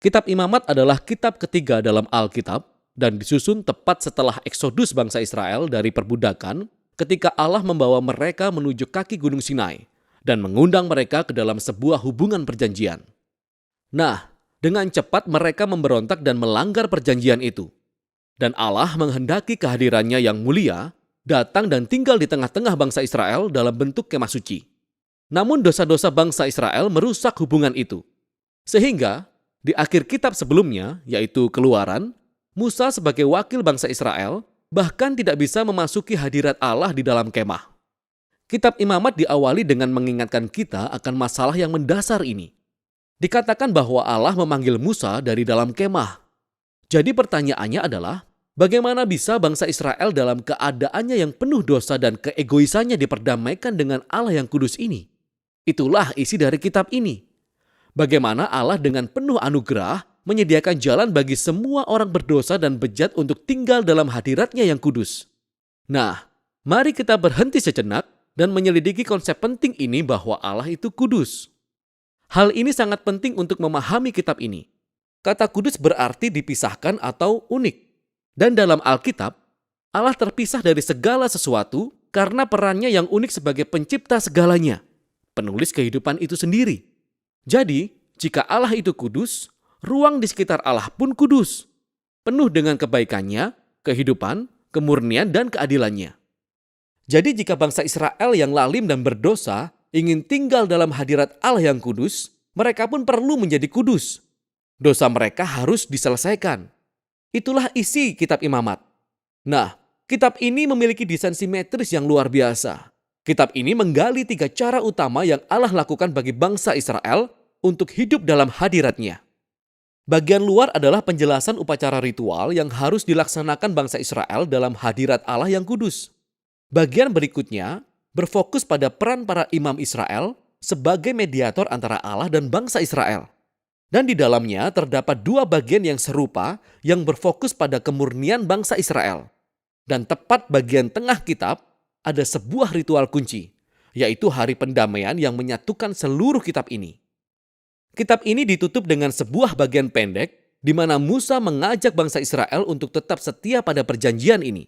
Kitab Imamat adalah kitab ketiga dalam Alkitab dan disusun tepat setelah eksodus bangsa Israel dari perbudakan ketika Allah membawa mereka menuju kaki Gunung Sinai dan mengundang mereka ke dalam sebuah hubungan perjanjian. Nah, dengan cepat mereka memberontak dan melanggar perjanjian itu. Dan Allah menghendaki kehadirannya yang mulia datang dan tinggal di tengah-tengah bangsa Israel dalam bentuk kemah suci. Namun dosa-dosa bangsa Israel merusak hubungan itu. Sehingga di akhir kitab sebelumnya, yaitu Keluaran, Musa sebagai wakil bangsa Israel bahkan tidak bisa memasuki hadirat Allah di dalam kemah. Kitab Imamat diawali dengan mengingatkan kita akan masalah yang mendasar ini. Dikatakan bahwa Allah memanggil Musa dari dalam kemah. Jadi pertanyaannya adalah, bagaimana bisa bangsa Israel dalam keadaannya yang penuh dosa dan keegoisannya diperdamaikan dengan Allah yang kudus ini? Itulah isi dari kitab ini. Bagaimana Allah dengan penuh anugerah menyediakan jalan bagi semua orang berdosa dan bejat untuk tinggal dalam hadiratnya yang kudus. Nah, mari kita berhenti sejenak dan menyelidiki konsep penting ini bahwa Allah itu kudus. Hal ini sangat penting untuk memahami kitab ini. Kata kudus berarti dipisahkan atau unik. Dan dalam Alkitab, Allah terpisah dari segala sesuatu karena perannya yang unik sebagai pencipta segalanya, penulis kehidupan itu sendiri. Jadi, jika Allah itu kudus, ruang di sekitar Allah pun kudus, penuh dengan kebaikannya, kehidupan, kemurnian, dan keadilannya. Jadi jika bangsa Israel yang lalim dan berdosa ingin tinggal dalam hadirat Allah yang kudus, mereka pun perlu menjadi kudus. Dosa mereka harus diselesaikan. Itulah isi kitab Imamat. Nah, kitab ini memiliki desain simetris yang luar biasa. Kitab ini menggali 3 cara utama yang Allah lakukan bagi bangsa Israel untuk hidup dalam hadiratnya. Bagian luar adalah penjelasan upacara ritual yang harus dilaksanakan bangsa Israel dalam hadirat Allah yang kudus. Bagian berikutnya berfokus pada peran para imam Israel sebagai mediator antara Allah dan bangsa Israel. Dan di dalamnya terdapat 2 bagian yang serupa yang berfokus pada kemurnian bangsa Israel. Dan tepat bagian tengah kitab ada sebuah ritual kunci, yaitu hari pendamaian yang menyatukan seluruh kitab ini. Kitab ini ditutup dengan sebuah bagian pendek di mana Musa mengajak bangsa Israel untuk tetap setia pada perjanjian ini.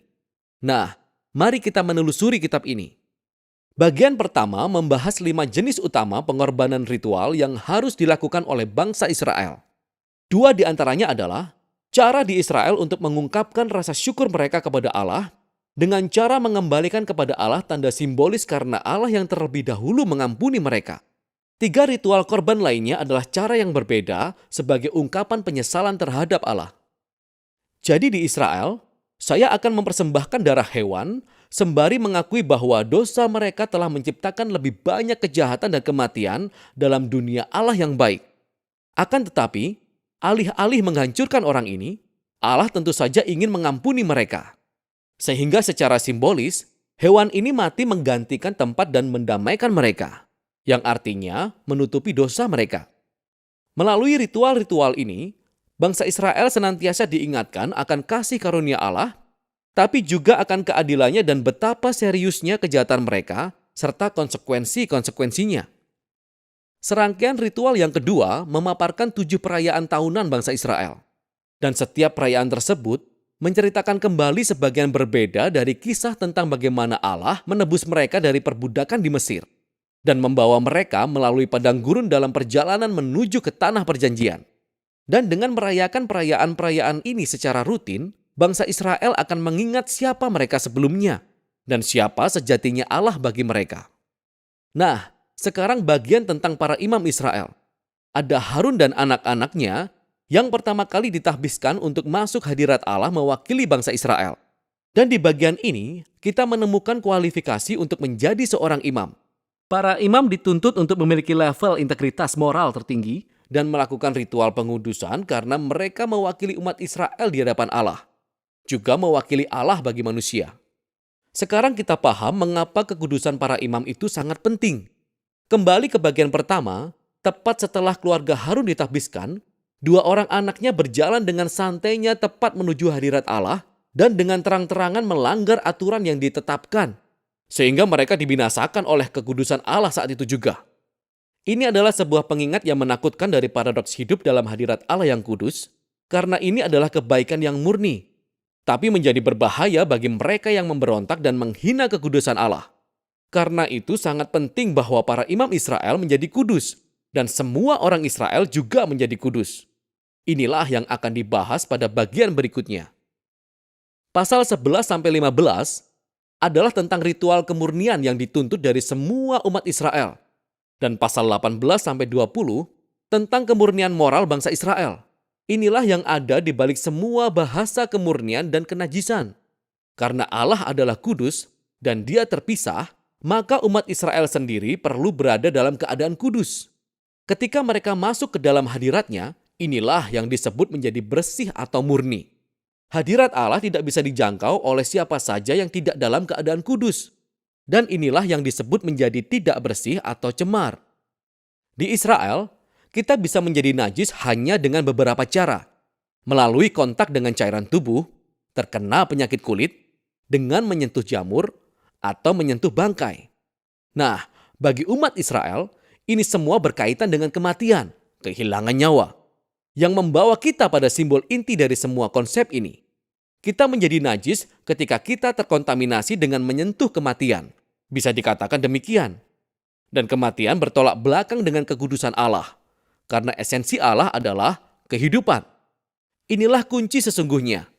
Nah, mari kita menelusuri kitab ini. Bagian pertama membahas 5 jenis utama pengorbanan ritual yang harus dilakukan oleh bangsa Israel. 2 di antaranya adalah cara di Israel untuk mengungkapkan rasa syukur mereka kepada Allah dengan cara mengembalikan kepada Allah tanda simbolis karena Allah yang terlebih dahulu mengampuni mereka. 3 ritual korban lainnya adalah cara yang berbeda sebagai ungkapan penyesalan terhadap Allah. Jadi di Israel, saya akan mempersembahkan darah hewan sembari mengakui bahwa dosa mereka telah menciptakan lebih banyak kejahatan dan kematian dalam dunia Allah yang baik. Akan tetapi, alih-alih menghancurkan orang ini, Allah tentu saja ingin mengampuni mereka. Sehingga secara simbolis, hewan ini mati menggantikan tempat dan mendamaikan mereka, yang artinya menutupi dosa mereka. Melalui ritual-ritual ini, bangsa Israel senantiasa diingatkan akan kasih karunia Allah, tapi juga akan keadilannya dan betapa seriusnya kejahatan mereka, serta konsekuensi-konsekuensinya. Serangkaian ritual yang kedua memaparkan 7 perayaan tahunan bangsa Israel. Dan setiap perayaan tersebut menceritakan kembali sebagian berbeda dari kisah tentang bagaimana Allah menebus mereka dari perbudakan di Mesir dan membawa mereka melalui padang gurun dalam perjalanan menuju ke tanah perjanjian. Dan dengan merayakan perayaan-perayaan ini secara rutin, bangsa Israel akan mengingat siapa mereka sebelumnya dan siapa sejatinya Allah bagi mereka. Nah, sekarang bagian tentang para imam Israel. Ada Harun dan anak-anaknya yang pertama kali ditahbiskan untuk masuk hadirat Allah mewakili bangsa Israel. Dan di bagian ini, kita menemukan kualifikasi untuk menjadi seorang imam. Para imam dituntut untuk memiliki level integritas moral tertinggi dan melakukan ritual pengudusan karena mereka mewakili umat Israel di hadapan Allah. Juga mewakili Allah bagi manusia. Sekarang kita paham mengapa kekudusan para imam itu sangat penting. Kembali ke bagian pertama, tepat setelah keluarga Harun ditahbiskan, 2 orang anaknya berjalan dengan santainya tepat menuju hadirat Allah dan dengan terang-terangan melanggar aturan yang ditetapkan. Sehingga mereka dibinasakan oleh kekudusan Allah saat itu juga. Ini adalah sebuah pengingat yang menakutkan dari paradoks hidup dalam hadirat Allah yang kudus, karena ini adalah kebaikan yang murni, tapi menjadi berbahaya bagi mereka yang memberontak dan menghina kekudusan Allah. Karena itu sangat penting bahwa para imam Israel menjadi kudus, dan semua orang Israel juga menjadi kudus. Inilah yang akan dibahas pada bagian berikutnya. Pasal 11-15 adalah tentang ritual kemurnian yang dituntut dari semua umat Israel. Dan pasal 18-20 tentang kemurnian moral bangsa Israel. Inilah yang ada di balik semua bahasa kemurnian dan kenajisan. Karena Allah adalah kudus dan Dia terpisah, maka umat Israel sendiri perlu berada dalam keadaan kudus. Ketika mereka masuk ke dalam hadirat-Nya, inilah yang disebut menjadi bersih atau murni. Hadirat Allah tidak bisa dijangkau oleh siapa saja yang tidak dalam keadaan kudus. Dan inilah yang disebut menjadi tidak bersih atau cemar. Di Israel, kita bisa menjadi najis hanya dengan beberapa cara. Melalui kontak dengan cairan tubuh, terkena penyakit kulit, dengan menyentuh jamur, atau menyentuh bangkai. Nah, bagi umat Israel, ini semua berkaitan dengan kematian, kehilangan nyawa, yang membawa kita pada simbol inti dari semua konsep ini. Kita menjadi najis ketika kita terkontaminasi dengan menyentuh kematian. Bisa dikatakan demikian. Dan kematian bertolak belakang dengan kekudusan Allah. Karena esensi Allah adalah kehidupan. Inilah kunci sesungguhnya.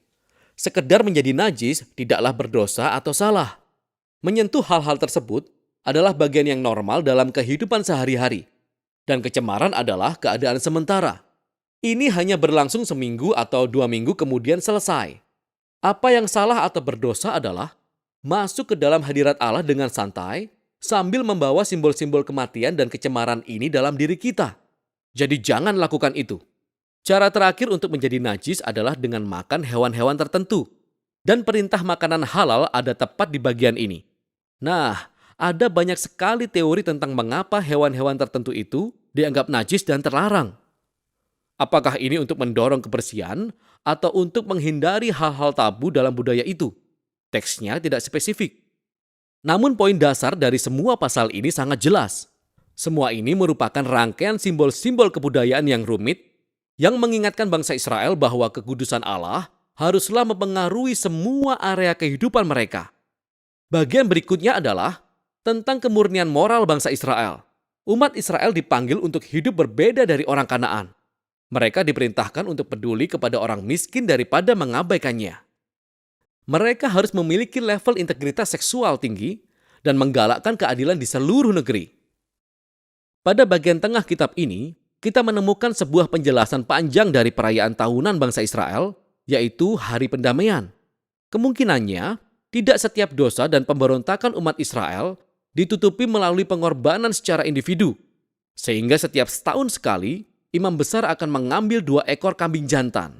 Sekedar menjadi najis tidaklah berdosa atau salah. Menyentuh hal-hal tersebut adalah bagian yang normal dalam kehidupan sehari-hari. Dan kecemaran adalah keadaan sementara. Ini hanya berlangsung seminggu atau 2 minggu kemudian selesai. Apa yang salah atau berdosa adalah masuk ke dalam hadirat Allah dengan santai sambil membawa simbol-simbol kematian dan kecemaran ini dalam diri kita. Jadi jangan lakukan itu. Cara terakhir untuk menjadi najis adalah dengan makan hewan-hewan tertentu. Dan perintah makanan halal ada tepat di bagian ini. Nah, ada banyak sekali teori tentang mengapa hewan-hewan tertentu itu dianggap najis dan terlarang. Apakah ini untuk mendorong kebersihan atau untuk menghindari hal-hal tabu dalam budaya itu? Teksnya tidak spesifik. Namun poin dasar dari semua pasal ini sangat jelas. Semua ini merupakan rangkaian simbol-simbol kebudayaan yang rumit yang mengingatkan bangsa Israel bahwa kekudusan Allah haruslah mempengaruhi semua area kehidupan mereka. Bagian berikutnya adalah tentang kemurnian moral bangsa Israel. Umat Israel dipanggil untuk hidup berbeda dari orang Kanaan. Mereka diperintahkan untuk peduli kepada orang miskin daripada mengabaikannya. Mereka harus memiliki level integritas seksual tinggi dan menggalakkan keadilan di seluruh negeri. Pada bagian tengah kitab ini, kita menemukan sebuah penjelasan panjang dari perayaan tahunan bangsa Israel, yaitu Hari Pendamaian. Kemungkinannya, tidak setiap dosa dan pemberontakan umat Israel ditutupi melalui pengorbanan secara individu, sehingga setiap setahun sekali, imam besar akan mengambil 2 ekor kambing jantan.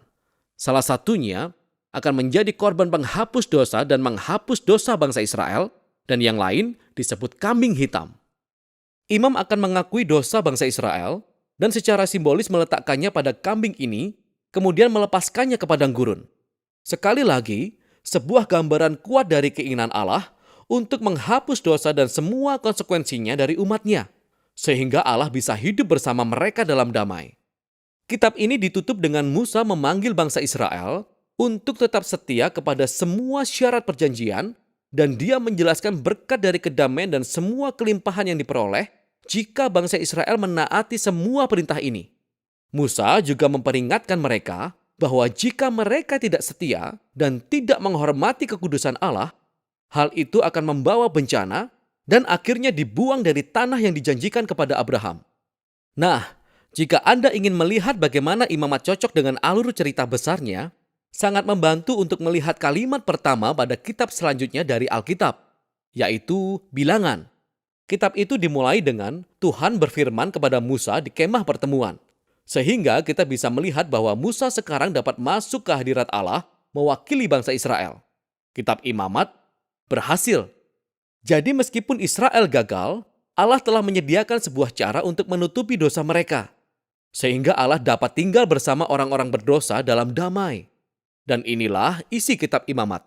Salah satunya akan menjadi korban penghapus dosa dan menghapus dosa bangsa Israel, dan yang lain disebut kambing hitam. Imam akan mengakui dosa bangsa Israel dan secara simbolis meletakkannya pada kambing ini, kemudian melepaskannya ke padang gurun. Sekali lagi, sebuah gambaran kuat dari keinginan Allah untuk menghapus dosa dan semua konsekuensinya dari umatnya, sehingga Allah bisa hidup bersama mereka dalam damai. Kitab ini ditutup dengan Musa memanggil bangsa Israel untuk tetap setia kepada semua syarat perjanjian, dan dia menjelaskan berkat dari kedamaian dan semua kelimpahan yang diperoleh jika bangsa Israel menaati semua perintah ini. Musa juga memperingatkan mereka bahwa jika mereka tidak setia dan tidak menghormati kekudusan Allah, hal itu akan membawa bencana dan akhirnya dibuang dari tanah yang dijanjikan kepada Abraham. Nah, jika Anda ingin melihat bagaimana imamat cocok dengan alur cerita besarnya, sangat membantu untuk melihat kalimat pertama pada kitab selanjutnya dari Alkitab, yaitu Bilangan. Kitab itu dimulai dengan Tuhan berfirman kepada Musa di kemah pertemuan, sehingga kita bisa melihat bahwa Musa sekarang dapat masuk ke hadirat Allah mewakili bangsa Israel. Kitab Imamat berhasil. Jadi meskipun Israel gagal, Allah telah menyediakan sebuah cara untuk menutupi dosa mereka, sehingga Allah dapat tinggal bersama orang-orang berdosa dalam damai. Dan inilah isi kitab Imamat.